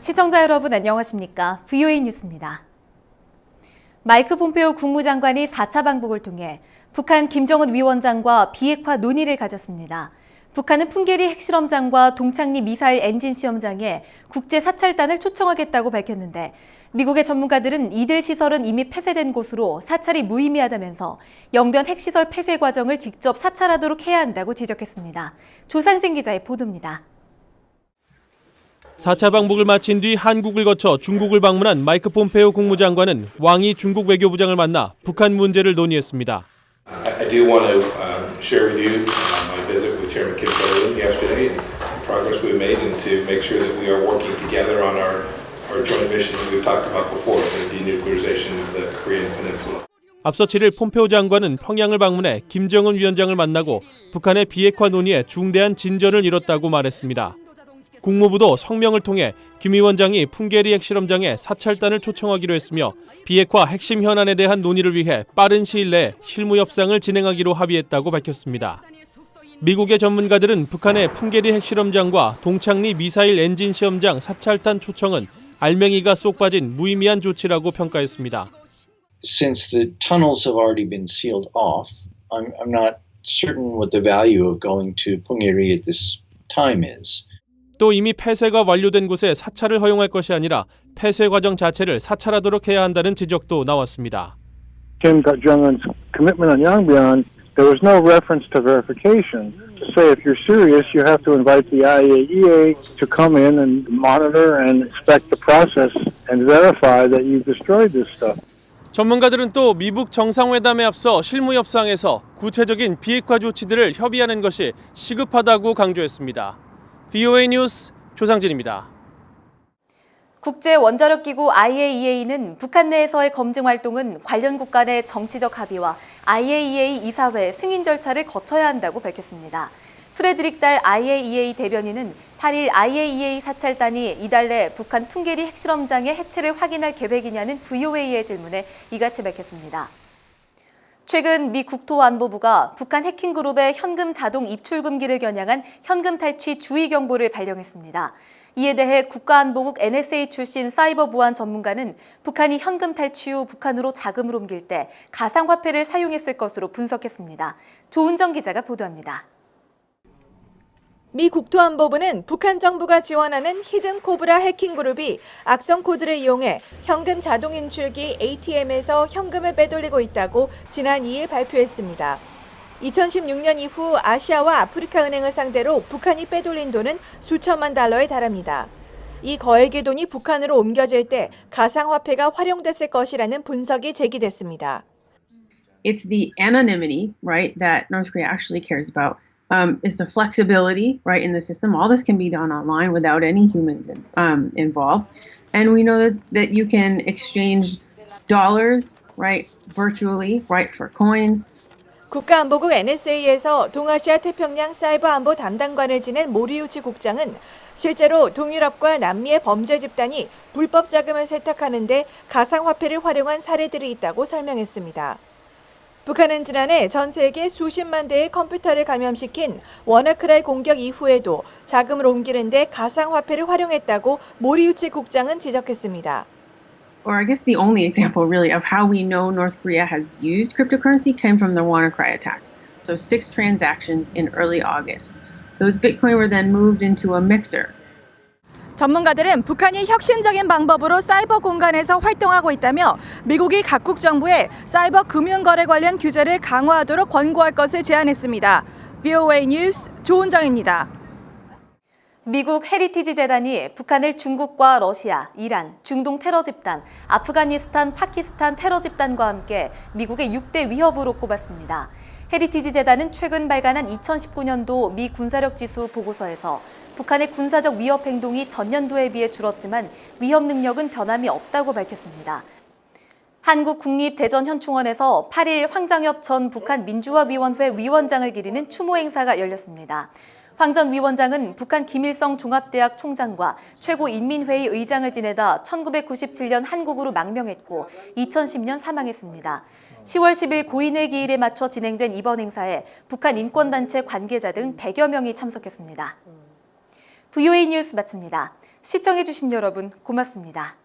시청자 여러분 안녕하십니까? VOA 뉴스입니다. 마이크 폼페오 국무장관이 4차 방북을 통해 북한 김정은 위원장과 비핵화 논의를 가졌습니다. 북한은 풍계리 핵실험장과 동창리 미사일 엔진 시험장에 국제 사찰단을 초청하겠다고 밝혔는데 미국의 전문가들은 이들 시설은 이미 폐쇄된 곳으로 사찰이 무의미하다면서 영변 핵시설 폐쇄 과정을 직접 사찰하도록 해야 한다고 지적했습니다. 조상진 기자의 보도입니다. 4차 방북을 마친 뒤 한국을 거쳐 중국을 방문한 마이크 폼페오 국무장관은 왕이 중국 외교부장을 만나 북한 문제를 논의했습니다. I do want to share with you my visit with Chairman Kim Jong-un yesterday and the progress we made and to make sure that we are working together on our joint mission that we've talked about before, the denuclearization of the Korean Peninsula. 앞서 7일 폼페오 장관은 평양을 방문해 김정은 위원장을 만나고 북한의 비핵화 논의에 중대한 진전을 이뤘다고 말했습니다. 국무부도 성명을 통해 김 위원장이 풍계리 핵실험장에 사찰단을 초청하기로 했으며 비핵화 핵심 현안에 대한 논의를 위해 빠른 시일 내에 실무 협상을 진행하기로 합의했다고 밝혔습니다. 미국의 전문가들은 북한의 풍계리 핵실험장과 동창리 미사일 엔진 시험장 사찰단 초청은 알맹이가 쏙 빠진 무의미한 조치라고 평가했습니다. Since the tunnels have already been sealed off, I'm not certain what the value of going to Punggye-ri at this time is. 또 이미 폐쇄가 완료된 곳에 사찰을 허용할 것이 아니라 폐쇄 과정 자체를 사찰하도록 해야 한다는 지적도 나왔습니다. Kim Jong-un's commitment on Yongbyon, there was no reference to verification. To say if you're serious, you have to invite the IAEA to come in and monitor and inspect the process and verify that you've destroyed this stuff. 전문가들은 또 미북 정상회담에 앞서 실무 협상에서 구체적인 비핵화 조치들을 협의하는 것이 시급하다고 강조했습니다. VOA 뉴스 조상진입니다. 국제원자력기구 IAEA는 북한 내에서의 검증 활동은 관련국 간의 정치적 합의와 IAEA 이사회 승인 절차를 거쳐야 한다고 밝혔습니다. 프레드릭 달 IAEA 대변인은 8일 IAEA 사찰단이 이달 내 북한 풍계리 핵실험장의 해체를 확인할 계획이냐는 VOA의 질문에 이같이 밝혔습니다. 최근 미 국토안보부가 북한 해킹그룹의 현금 자동 입출 금기를 겨냥한 현금 탈취 주의 경보를 발령했습니다. 이에 대해 국가안보국 NSA 출신 사이버 보안 전문가는 북한이 현금 탈취 후 북한으로 자금을 옮길 때 가상화폐를 사용했을 것으로 분석했습니다. 조은정 기자가 보도합니다. 미 국토안보부는 북한 정부가 지원하는 히든 코브라 해킹 그룹이 악성 코드를 이용해 현금 자동 인출기 ATM에서 현금을 빼돌리고 있다고 지난 2일 발표했습니다. 2016년 이후 아시아와 아프리카 은행을 상대로 북한이 빼돌린 돈은 수천만 달러에 달합니다. 이 거액의 돈이 북한으로 옮겨질 때 가상화폐가 활용됐을 것이라는 분석이 제기됐습니다. It's the anonymity, right, that North Korea actually cares about. Is the flexibility, right, in the system. All this can be done online without any humans involved. And we know that you can exchange dollars, right, virtually, right, for coins. 국가안보국 NSA에서 동아시아 태평양 사이버 안보 담당관을 지낸 모리우치 국장은 실제로 동유럽과 남미의 범죄 집단이 불법 자금을 세탁하는 데 가상화폐를 활용한 사례들이 있다고 설명했습니다. 북한은 지난해 전 세계 수십만 대의 컴퓨터를 감염시킨 워너크라이 공격 이후에도 자금을 옮기는 데 가상화폐를 활용했다고 모리우치 국장은 지적했습니다. Or I guess the only example really of how we know North Korea has used cryptocurrency came from the WannaCry attack. So 6 transactions in early August. Those Bitcoin were then moved into a mixer. 전문가들은 북한이 혁신적인 방법으로 사이버 공간에서 활동하고 있다며 미국이 각국 정부에 사이버 금융거래 관련 규제를 강화하도록 권고할 것을 제안했습니다. VOA 뉴스 조은정입니다. 미국 헤리티지 재단이 북한을 중국과 러시아, 이란, 중동 테러 집단, 아프가니스탄, 파키스탄 테러 집단과 함께 미국의 6대 위협으로 꼽았습니다. 헤리티지 재단은 최근 발간한 2019년도 미 군사력 지수 보고서에서 북한의 군사적 위협 행동이 전년도에 비해 줄었지만 위협 능력은 변함이 없다고 밝혔습니다. 한국국립대전현충원에서 8일 황장엽 전 북한 민주화위원회 위원장을 기리는 추모 행사가 열렸습니다. 황 전 위원장은 북한 김일성 종합대학 총장과 최고인민회의 의장을 지내다 1997년 한국으로 망명했고 2010년 사망했습니다. 10월 10일 고인의 기일에 맞춰 진행된 이번 행사에 북한 인권단체 관계자 등 100여 명이 참석했습니다. VOA 뉴스 마칩니다. 시청해주신 여러분 고맙습니다.